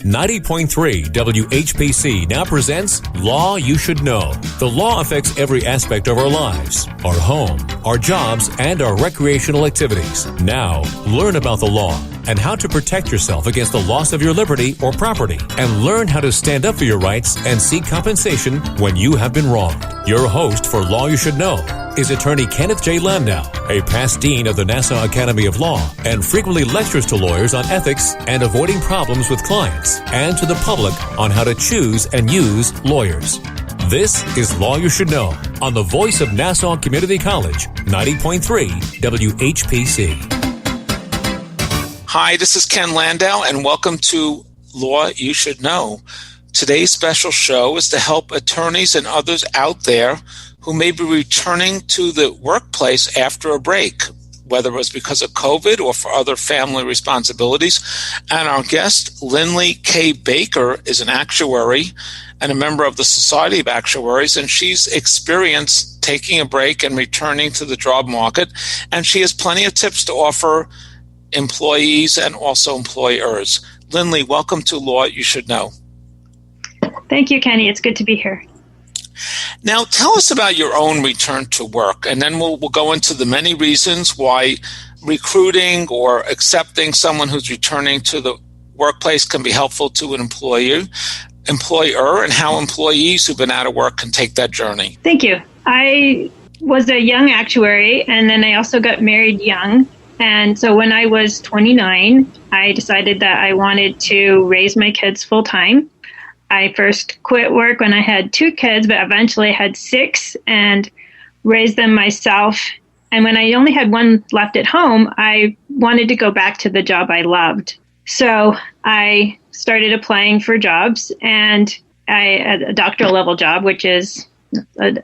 90.3 WHPC now presents Law You Should Know. The law affects every aspect of our lives, our home, our jobs, and our recreational activities. Now, learn about the law and how to protect yourself against the loss of your liberty or property, and learn how to stand up for your rights and seek compensation when you have been wronged. Your host for Law You Should Know is attorney Kenneth J. Landau, a past dean of the Nassau Academy of Law, and frequently lectures to lawyers on ethics and avoiding problems with clients, and to the public on how to choose and use lawyers. This is Law You Should Know on the voice of Nassau Community College, 90.3 WHPC. Hi, this is Ken Landau, and welcome to Law You Should Know. Today's special show is to help attorneys and others out there who may be returning to the workplace after a break, whether it was because of COVID or for other family responsibilities. And our guest, Linley K. Baker, is an actuary and a member of the Society of Actuaries, and she's experienced taking a break and returning to the job market, and she has plenty of tips to offer employees and also employers. Linley, welcome to Law You Should Know. Thank you, Kenny. It's good to be here. Now, tell us about your own return to work, and then we'll go into the many reasons why recruiting or accepting someone who's returning to the workplace can be helpful to an employer, and how employees who've been out of work can take that journey. Thank you. I was a young actuary, and then I also got married young. And so when I was 29, I decided that I wanted to raise my kids full time. I first quit work when I had 2 kids, but eventually had 6 and raised them myself. And when I only had 1 left at home, I wanted to go back to the job I loved. So I started applying for jobs, and I had a doctoral level job, which is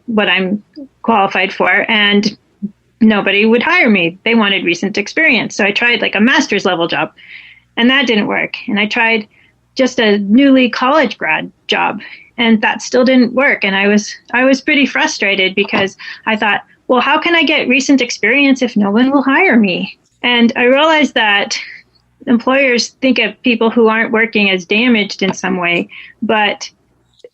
what I'm qualified for. And nobody would hire me. They wanted recent experience. So I tried like a master's level job, and that didn't work. And I tried just a newly college grad job, and that still didn't work. And I was pretty frustrated because I thought, well, how can I get recent experience if no one will hire me? And I realized that employers think of people who aren't working as damaged in some way, but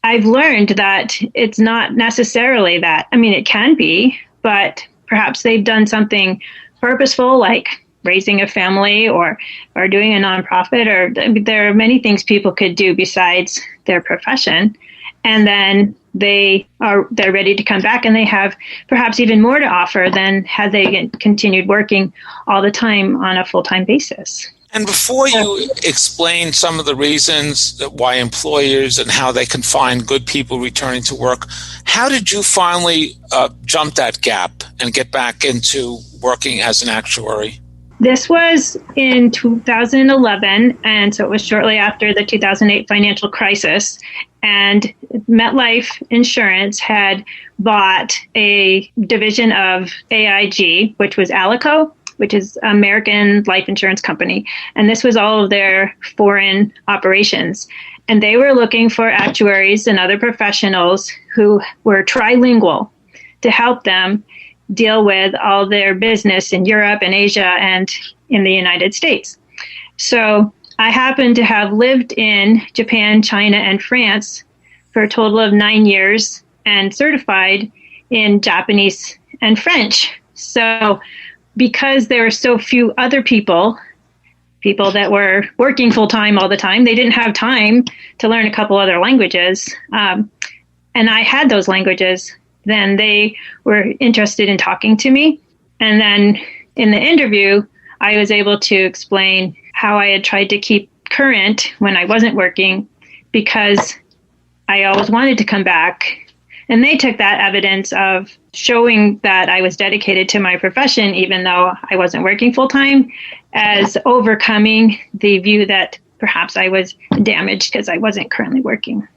I've learned that it's not necessarily that. I mean, it can be, but perhaps they've done something purposeful, like raising a family or doing a nonprofit, or there are many things people could do besides their profession. And then they're ready to come back, and they have perhaps even more to offer than had they continued working all the time on a full-time basis. And before you explain some of the reasons why employers and how they can find good people returning to work, how did you finally jump that gap and get back into working as an actuary? This was in 2011, and so it was shortly after the 2008 financial crisis. And MetLife Insurance had bought a division of AIG, which was Alico, which is American Life Insurance Company. And this was all of their foreign operations. And they were looking for actuaries and other professionals who were trilingual to help them deal with all their business in Europe and Asia and in the United States. So I happen to have lived in Japan, China, and France for a total of 9 years and certified in Japanese and French. So because there were so few other people that were working full-time all the time, they didn't have time to learn a couple other languages. And I had those languages. Then they were interested in talking to me. And then in the interview, I was able to explain how I had tried to keep current when I wasn't working because I always wanted to come back. And they took that evidence of showing that I was dedicated to my profession, even though I wasn't working full time, as overcoming the view that perhaps I was damaged because I wasn't currently working.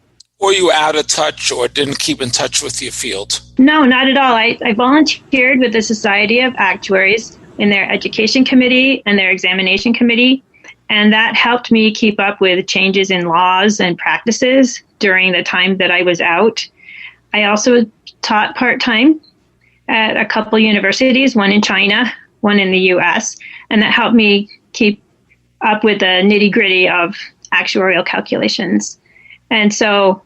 Were you out of touch or didn't keep in touch with your field? No, not at all. I volunteered with the Society of Actuaries in their education committee and their examination committee, and that helped me keep up with changes in laws and practices during the time that I was out. I also taught part-time at a couple universities, one in China, one in the U.S., and that helped me keep up with the nitty-gritty of actuarial calculations. And so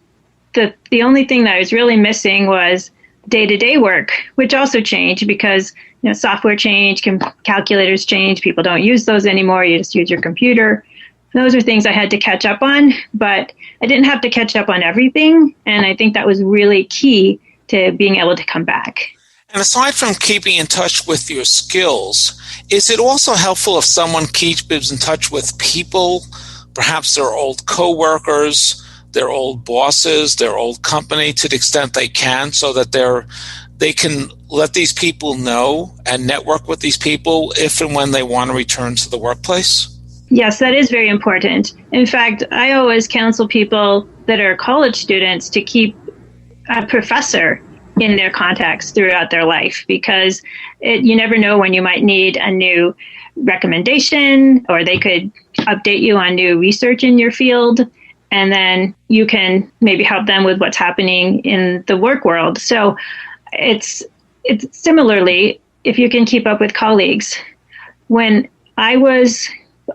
the only thing that I was really missing was day-to-day work, which also changed because software changed, calculators changed, people don't use those anymore, you just use your computer. Those are things I had to catch up on, but I didn't have to catch up on everything, and I think that was really key to being able to come back. And aside from keeping in touch with your skills, is it also helpful if someone keeps in touch with people, perhaps their old coworkers, their old bosses, their old company, to the extent they can, so that they can let these people know and network with these people if and when they want to return to the workplace? Yes, that is very important. In fact, I always counsel people that are college students to keep a professor in their contacts throughout their life, because you never know when you might need a new recommendation, or they could update you on new research in your field, and then you can maybe help them with what's happening in the work world. So it's similarly, if you can keep up with colleagues. When I was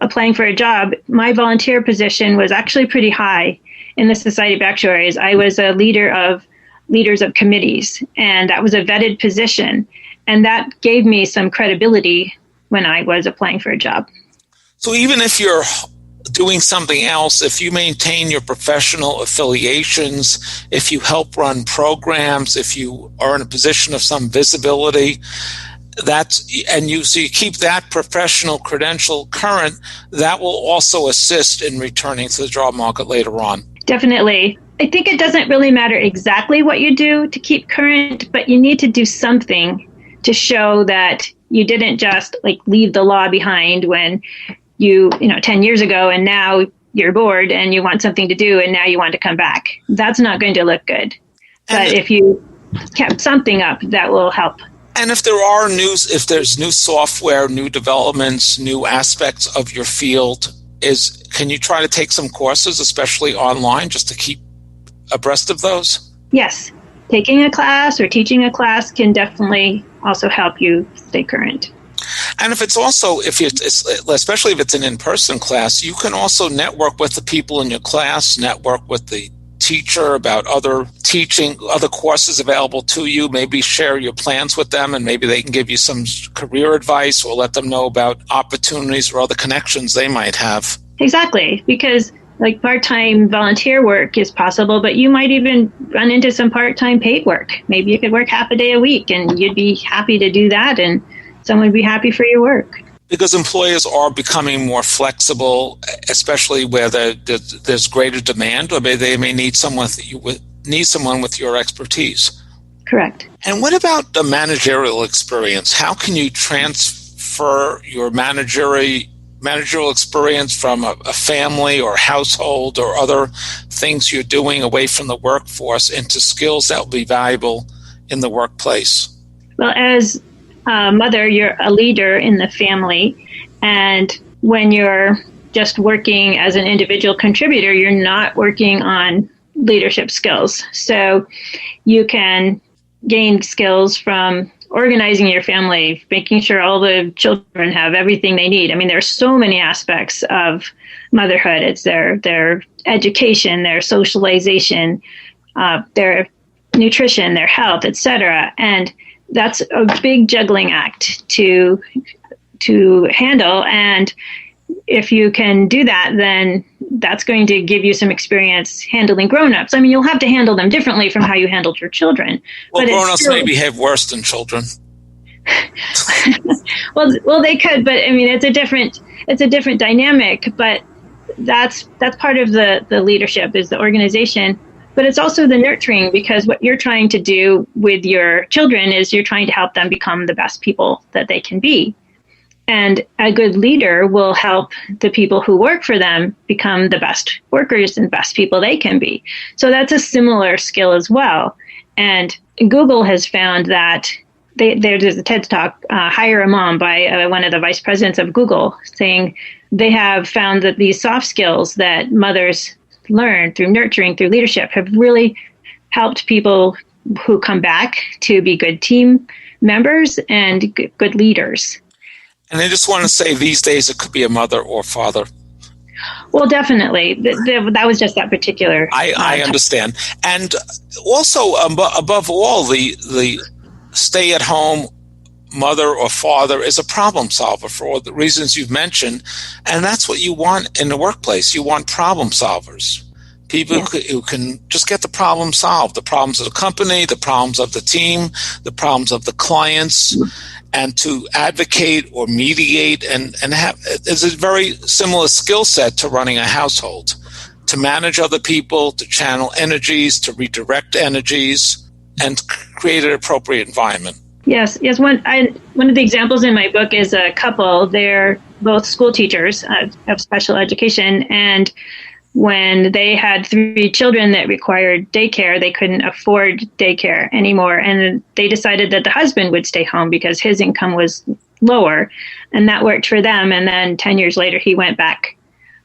applying for a job, my volunteer position was actually pretty high in the Society of Actuaries. I was a leaders of committees, and that was a vetted position. And that gave me some credibility when I was applying for a job. So even if you're doing something else, if you maintain your professional affiliations, if you help run programs, if you are in a position of some visibility, so you keep that professional credential current, that will also assist in returning to the job market later on. Definitely. I think it doesn't really matter exactly what you do to keep current, but you need to do something to show that you didn't just leave the law behind when you 10 years ago, and now you're bored and you want something to do and now you want to come back. That's not going to look good. But if you kept something up, that will help. And if there's new software, new developments, new aspects of your field, can you try to take some courses, especially online, just to keep abreast of those? Yes. Taking a class or teaching a class can definitely also help you stay current. And especially if it's an in-person class, you can also network with the people in your class, network with the teacher about other courses available to you, maybe share your plans with them, and maybe they can give you some career advice or let them know about opportunities or other connections they might have. Exactly, because part-time volunteer work is possible, but you might even run into some part-time paid work. Maybe you could work half a day a week and you'd be happy to do that, and someone would be happy for your work. Because employers are becoming more flexible, especially where there's greater demand, or they may need someone with your expertise. Correct. And what about the managerial experience? How can you transfer your managerial experience from a family or household or other things you're doing away from the workforce into skills that will be valuable in the workplace? Well, as a mother, you're a leader in the family, and when you're just working as an individual contributor, you're not working on leadership skills. So you can gain skills from organizing your family, making sure all the children have everything they need. I mean, there's so many aspects of motherhood. It's their education, their socialization, their nutrition, their health, etc. And that's a big juggling act to handle. And if you can do that, then that's going to give you some experience handling grown-ups. I mean, you'll have to handle them differently from how you handled your children. Well, grown-ups may behave worse than children. well, they could, but I mean, it's a different dynamic. But that's part of the leadership is the organization. But it's also the nurturing, because what you're trying to do with your children is you're trying to help them become the best people that they can be. And a good leader will help the people who work for them become the best workers and best people they can be. So that's a similar skill as well. And Google has found that there's a TED Talk, Hire a Mom, by one of the vice presidents of Google, saying they have found that these soft skills that mothers learn through nurturing, through leadership, have really helped people who come back to be good team members and good leaders. And I just want to say these days it could be a mother or father. Well, definitely. That was just that particular. I understand. And also, above all, the stay-at-home mother or father is a problem solver for all the reasons you've mentioned. And that's what you want in the workplace. You want problem solvers. People who can just get the problem solved, the problems of the company, the problems of the team, the problems of the clients, and to advocate or mediate and have is a very similar skill set to running a household, to manage other people, to channel energies, to redirect energies, and create an appropriate environment. Yes. One of the examples in my book is a couple. They're both school teachers of special education, and when they had 3 children that required daycare, they couldn't afford daycare anymore. And they decided that the husband would stay home because his income was lower. And that worked for them. And then 10 years later, he went back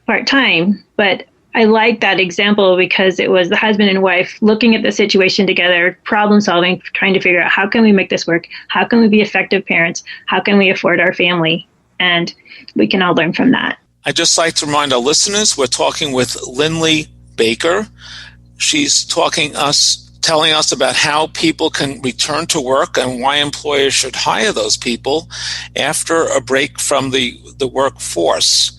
part-time. But I like that example because it was the husband and wife looking at the situation together, problem solving, trying to figure out how can we make this work? How can we be effective parents? How can we afford our family? And we can all learn from that. I'd just like to remind our listeners, we're talking with Linley Baker. She's telling us about how people can return to work and why employers should hire those people after a break from the workforce.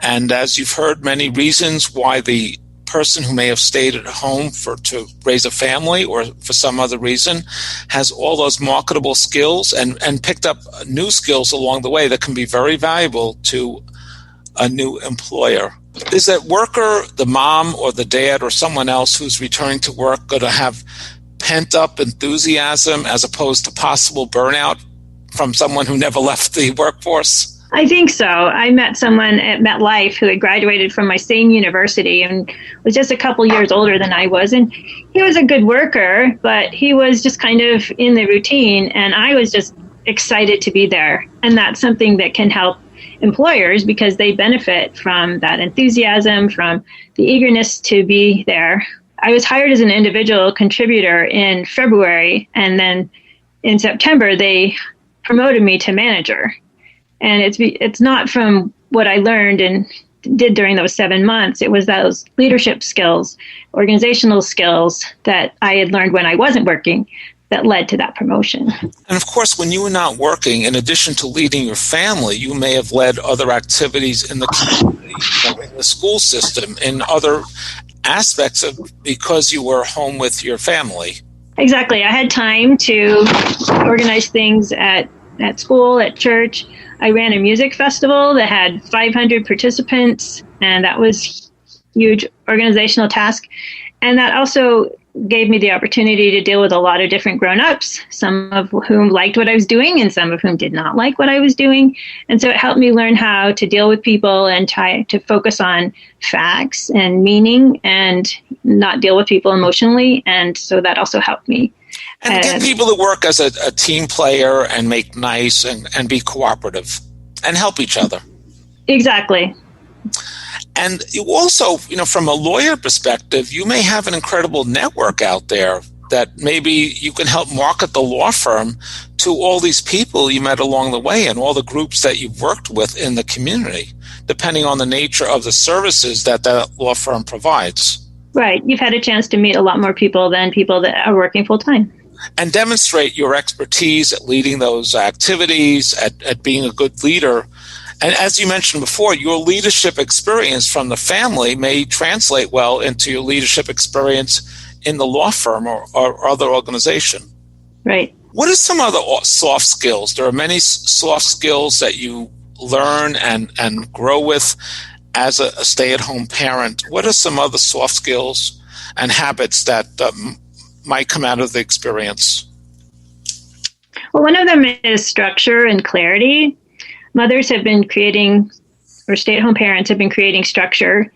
And as you've heard, many reasons why the person who may have stayed at home to raise a family or for some other reason has all those marketable skills and picked up new skills along the way that can be very valuable to a new employer. Is that worker, the mom or the dad or someone else who's returning to work, going to have pent-up enthusiasm as opposed to possible burnout from someone who never left the workforce? I think so. I met someone at MetLife who had graduated from my same university and was just a couple years older than I was. And he was a good worker, but he was just kind of in the routine. And I was just excited to be there. And that's something that can help employers because they benefit from that enthusiasm, from the eagerness to be there. I was hired as an individual contributor in February, and then in September, they promoted me to manager. And it's not from what I learned and did during those 7 months. It was those leadership skills, organizational skills that I had learned when I wasn't working that led to that promotion. And of course, when you were not working, in addition to leading your family, you may have led other activities in the community, in the school system, in other aspects of because you were home with your family. Exactly. I had time to organize things at school, at church. I ran a music festival that had 500 participants, and that was a huge organizational task. And that also gave me the opportunity to deal with a lot of different grown-ups, some of whom liked what I was doing and some of whom did not like what I was doing. And so it helped me learn how to deal with people and try to focus on facts and meaning and not deal with people emotionally. And so that also helped me. And get people to work as a team player and make nice and be cooperative and help each other. Exactly. And you also, from a lawyer perspective, you may have an incredible network out there that maybe you can help market the law firm to all these people you met along the way and all the groups that you've worked with in the community, depending on the nature of the services that law firm provides. Right. You've had a chance to meet a lot more people than people that are working full time. And demonstrate your expertise at leading those activities, at being a good leader. And as you mentioned before, your leadership experience from the family may translate well into your leadership experience in the law firm or other organization. Right. What are some other soft skills? There are many soft skills that you learn and grow with as a stay-at-home parent. What are some other soft skills and habits that might come out of the experience? Well, one of them is structure and clarity. Mothers have been creating, or stay-at-home parents have been creating structure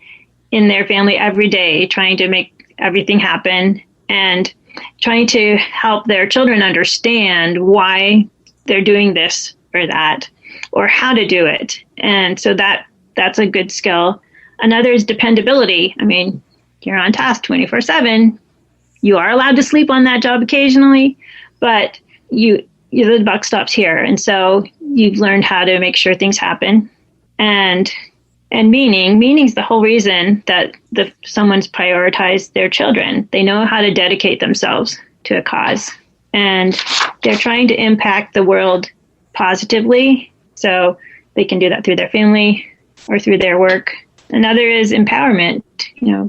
in their family every day, trying to make everything happen and trying to help their children understand why they're doing this or that, or how to do it. And so that's a good skill. Another is dependability. I mean, you're on task 24/7. You are allowed to sleep on that job occasionally, but the buck stops here. And so you've learned how to make sure things happen. And And meaning's the whole reason that someone's prioritized their children. They know how to dedicate themselves to a cause, and they're trying to impact the world positively. So they can do that through their family or through their work. Another is empowerment.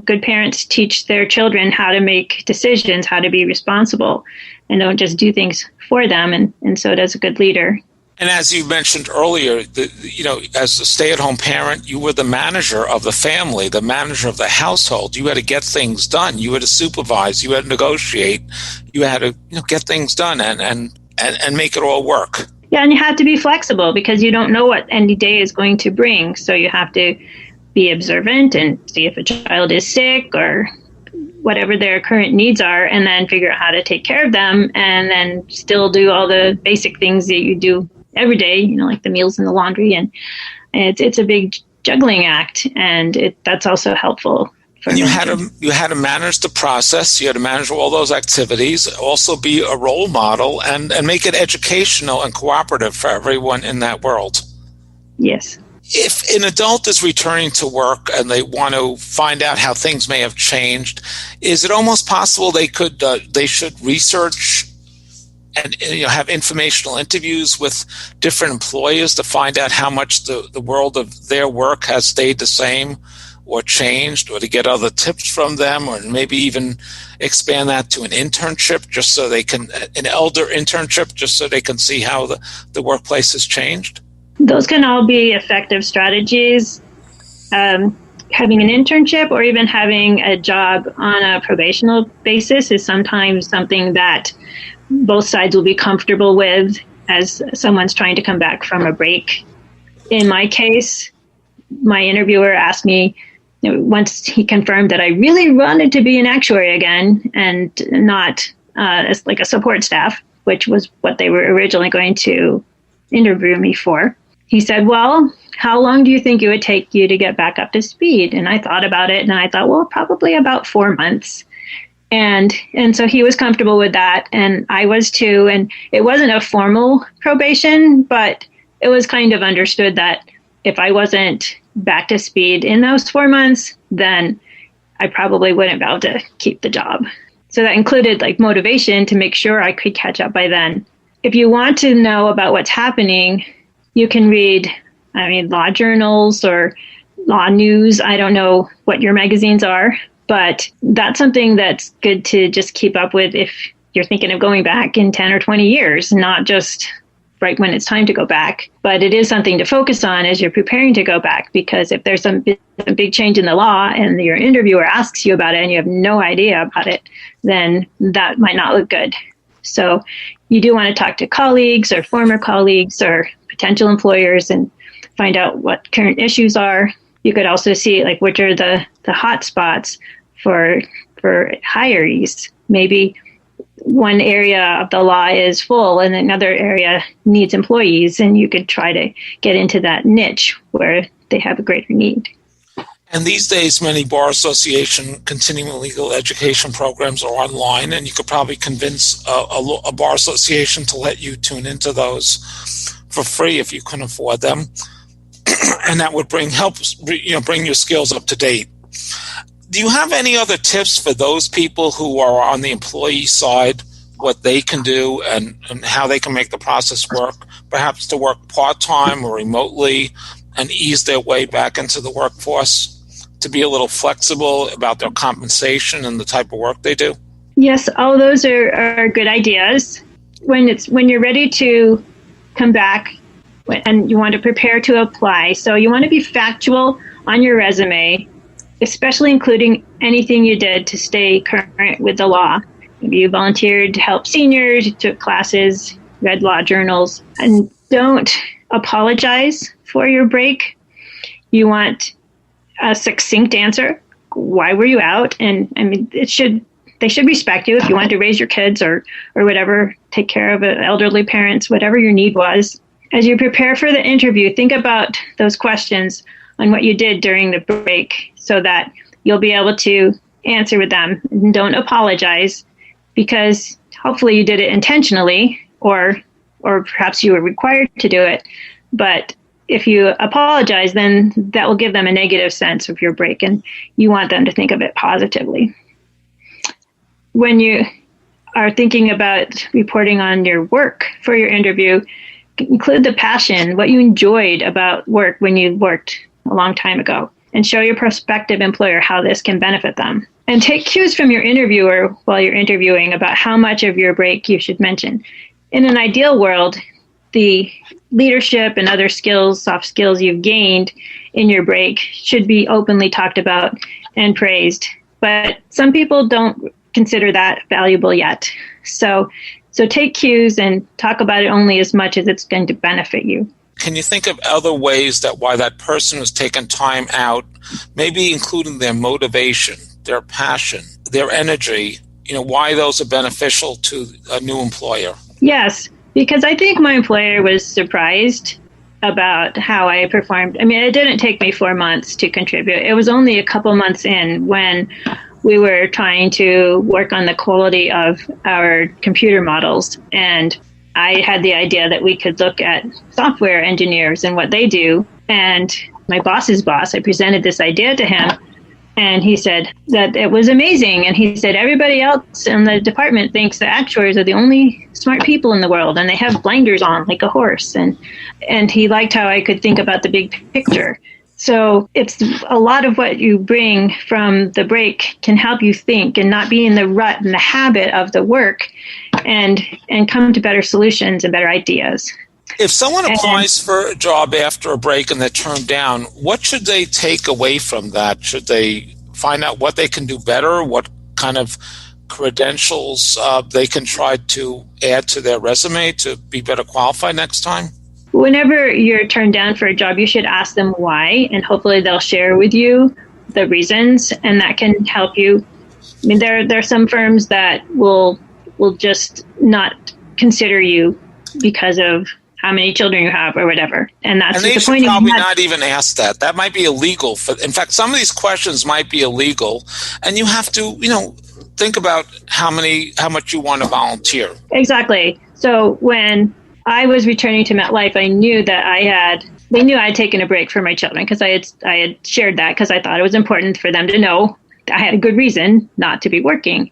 Good parents teach their children how to make decisions, how to be responsible, and don't just do things for them. And so does a good leader. And as you mentioned earlier, as a stay-at-home parent, you were the manager of the family, the manager of the household. You had to get things done. You had to supervise. You had to negotiate. You had to get things done and make it all work. Yeah, and you have to be flexible because you don't know what any day is going to bring. So you have to be observant and see if a child is sick or whatever their current needs are, and then figure out how to take care of them, and then still do all the basic things that you do every day, like the meals and the laundry. And it's a big juggling act, and that's also helpful. And you had to manage the process. You had to manage all those activities, also be a role model, and make it educational and cooperative for everyone in that world. Yes. If an adult is returning to work and they want to find out how things may have changed, is it almost possible they should research and have informational interviews with different employers to find out how much the world of their work has stayed the same or changed, or to get other tips from them, or maybe even expand that to an internship an elder internship, just so they can see how the workplace has changed? Those can all be effective strategies. Having an internship or even having a job on a probational basis is sometimes something that both sides will be comfortable with as someone's trying to come back from a break. In my case, my interviewer asked me, once he confirmed that I really wanted to be an actuary again and not as like a support staff, which was what they were originally going to interview me for. He said, well, how long do you think it would take you to get back up to speed? And I thought about it, and I thought, well, probably about 4 months. And so he was comfortable with that, and I was too. And it wasn't a formal probation, but it was kind of understood that if I wasn't back to speed in those 4 months, then I probably wouldn't be able to keep the job. So that included like motivation to make sure I could catch up by then. If you want to know about what's happening, you can read, law journals or law news. I don't know what your magazines are, but that's something that's good to just keep up with if you're thinking of going back in 10 or 20 years, not just right when it's time to go back. But it is something to focus on as you're preparing to go back, because if there's a big change in the law and your interviewer asks you about it and you have no idea about it, then that might not look good. So you do want to talk to colleagues or former colleagues or potential employers and find out what current issues are. You could also see like which are the hot spots for hirees. Maybe one area of the law is full and another area needs employees, and you could try to get into that niche where they have a greater need. And these days, many bar association continuing legal education programs are online, and you could probably convince a bar association to let you tune into those for free if you can afford them. And that would bring your skills up to date. Do you have any other tips for those people who are on the employee side, what they can do and how they can make the process work, perhaps to work part-time or remotely and ease their way back into the workforce, to be a little flexible about their compensation and the type of work they do? Yes, all those are good ideas. When you're ready to come back and you want to prepare to apply, so you want to be factual on your resume, especially including anything you did to stay current with the law. Maybe you volunteered to help seniors, you took classes, read law journals, and don't apologize for your break. You want a succinct answer. Why were you out? And they should respect you if you want to raise your kids or whatever, take care of elderly parents, whatever your need was. As you prepare for the interview, think about those questions on what you did during the break so that you'll be able to answer with them. And don't apologize, because hopefully you did it intentionally or perhaps you were required to do it. But if you apologize, then that will give them a negative sense of your break, and you want them to think of it positively. When you are thinking about reporting on your work for your interview, include the passion, what you enjoyed about work when you worked a long time ago, and show your prospective employer how this can benefit them. And take cues from your interviewer while you're interviewing about how much of your break you should mention. In an ideal world, the leadership and other skills, soft skills you've gained in your break should be openly talked about and praised. But some people don't consider that valuable yet. So take cues and talk about it only as much as it's going to benefit you. Can you think of other ways that why that person was taking time out, maybe including their motivation, their passion, their energy, why those are beneficial to a new employer? Yes, because I think my employer was surprised about how I performed. I mean, it didn't take me 4 months to contribute. It was only a couple months in when we were trying to work on the quality of our computer models. And I had the idea that we could look at software engineers and what they do. And my boss's boss, I presented this idea to him, and he said that it was amazing. And he said, everybody else in the department thinks that actuaries are the only smart people in the world, and they have blinders on like a horse. And he liked how I could think about the big picture. So it's a lot of what you bring from the break can help you think and not be in the rut and the habit of the work, and come to better solutions and better ideas. If someone applies for a job after a break and they're turned down, what should they take away from that? Should they find out what they can do better, what kind of credentials they can try to add to their resume to be better qualified next time? Whenever you're turned down for a job, you should ask them why, and hopefully they'll share with you the reasons, and that can help you. I mean, there are some firms that will just not consider you because of how many children you have or whatever. And that's they disappointing. Should probably not even ask that. That might be illegal. In fact, some of these questions might be illegal, and you have to, think about how much you want to volunteer. Exactly. So when I was returning to MetLife, I knew that they knew I had taken a break for my children, because I had shared that because I thought it was important for them to know I had a good reason not to be working.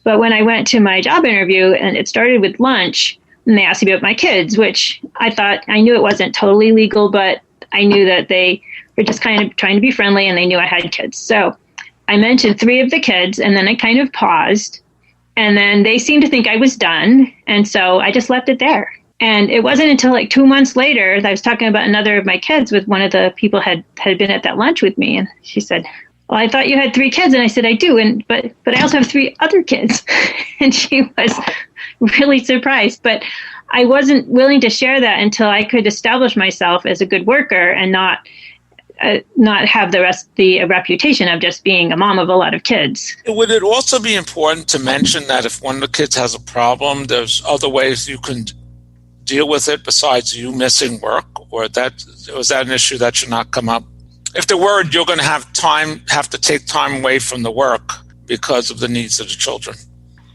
But when I went to my job interview and it started with lunch, and they asked me about my kids, which I knew it wasn't totally legal, but I knew that they were just kind of trying to be friendly, and they knew I had kids. So I mentioned 3 of the kids, and then I kind of paused, and then they seemed to think I was done. And so I just left it there. And it wasn't until like 2 months later that I was talking about another of my kids with one of the people had been at that lunch with me. And she said, well, I thought you had 3 kids. And I said, I do. But I also have 3 other kids. And she was really surprised. But I wasn't willing to share that until I could establish myself as a good worker and not have the reputation of just being a mom of a lot of kids. Would it also be important to mention that if one of the kids has a problem, there's other ways you can deal with it besides you missing work, or was that an issue that should not come up? If there were, you're going to have to take time away from the work because of the needs of the children.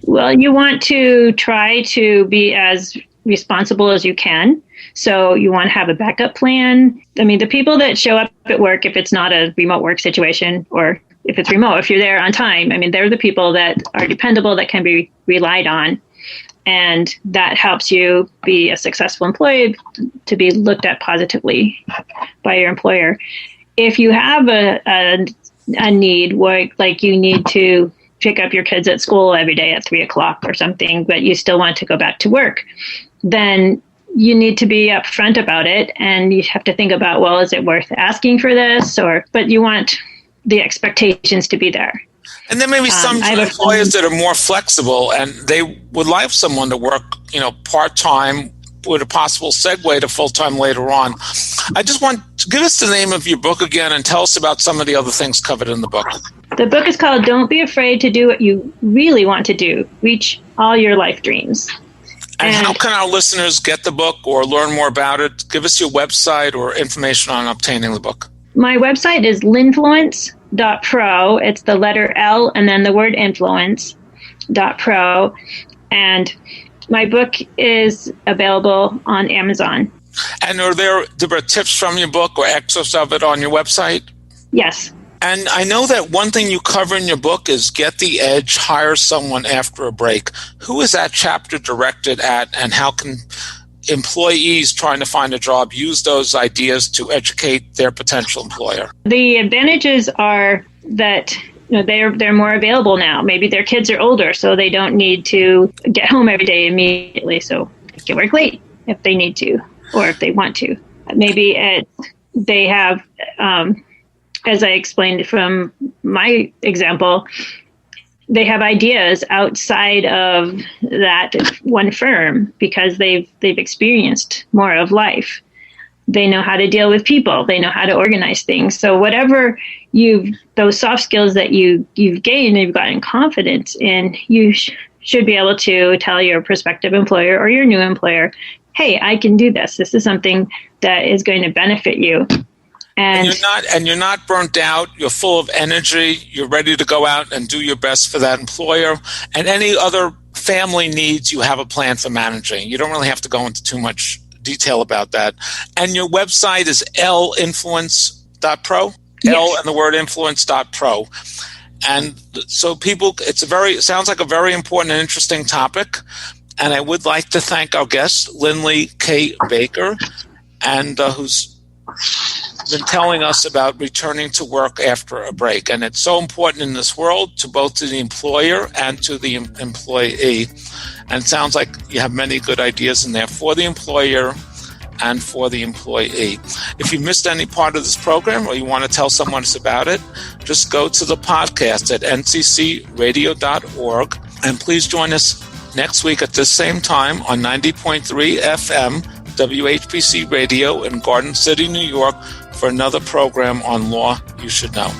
Well, you want to try to be as responsible as you can. So you want to have a backup plan. I mean, the people that show up at work, if it's not a remote work situation, or if it's remote, if you're there on time, I mean, they're the people that are dependable, that can be relied on. And that helps you be a successful employee, to be looked at positively by your employer. If you have a need where, like, you need to pick up your kids at school every day at 3:00 or something, but you still want to go back to work, then you need to be upfront about it. And you have to think about, well, is it worth asking for this? But you want the expectations to be there. And there may be some employers that are more flexible, and they would like someone to work, part-time with a possible segue to full-time later on. I just want to give us the name of your book again and tell us about some of the other things covered in the book. The book is called Don't Be Afraid to Do What You Really Want to Do. Reach All Your Life Dreams. And how can our listeners get the book or learn more about it? Give us your website or information on obtaining the book. My website is linfluence.pro. It's the letter L and then the word influence.pro. And my book is available on Amazon. And are there tips from your book or excerpts of it on your website? Yes. And I know that one thing you cover in your book is get the edge, hire someone after a break. Who is that chapter directed at, and how can employees trying to find a job use those ideas to educate their potential employer? The advantages are that they're more available now. Maybe their kids are older, so they don't need to get home every day immediately. So they can work late if they need to, or if they want to. Maybe they have, as I explained from my example, they have ideas outside of that one firm because they've experienced more of life. They know how to deal with people. They know how to organize things. So whatever those soft skills that you've gained, you've gotten confidence in, you should be able to tell your prospective employer or your new employer, hey, I can do this. This is something that is going to benefit you. And you're not burnt out. You're full of energy. You're ready to go out and do your best for that employer. And any other family needs, you have a plan for managing. You don't really have to go into too much detail about that. And your website is linfluence.pro. Yes. L and the word influence.pro. And so it sounds like a very important and interesting topic. And I would like to thank our guest, Linley K. Baker, and who's been telling us about returning to work after a break. And it's so important in this world to both to the employer and to the employee. And it sounds like you have many good ideas in there for the employer and for the employee. If you missed any part of this program or you want to tell someone else about it, just go to the podcast at nccradio.org. And please join us next week at this same time on 90.3 FM WHPC Radio in Garden City, New York, for another program on Law You Should Know.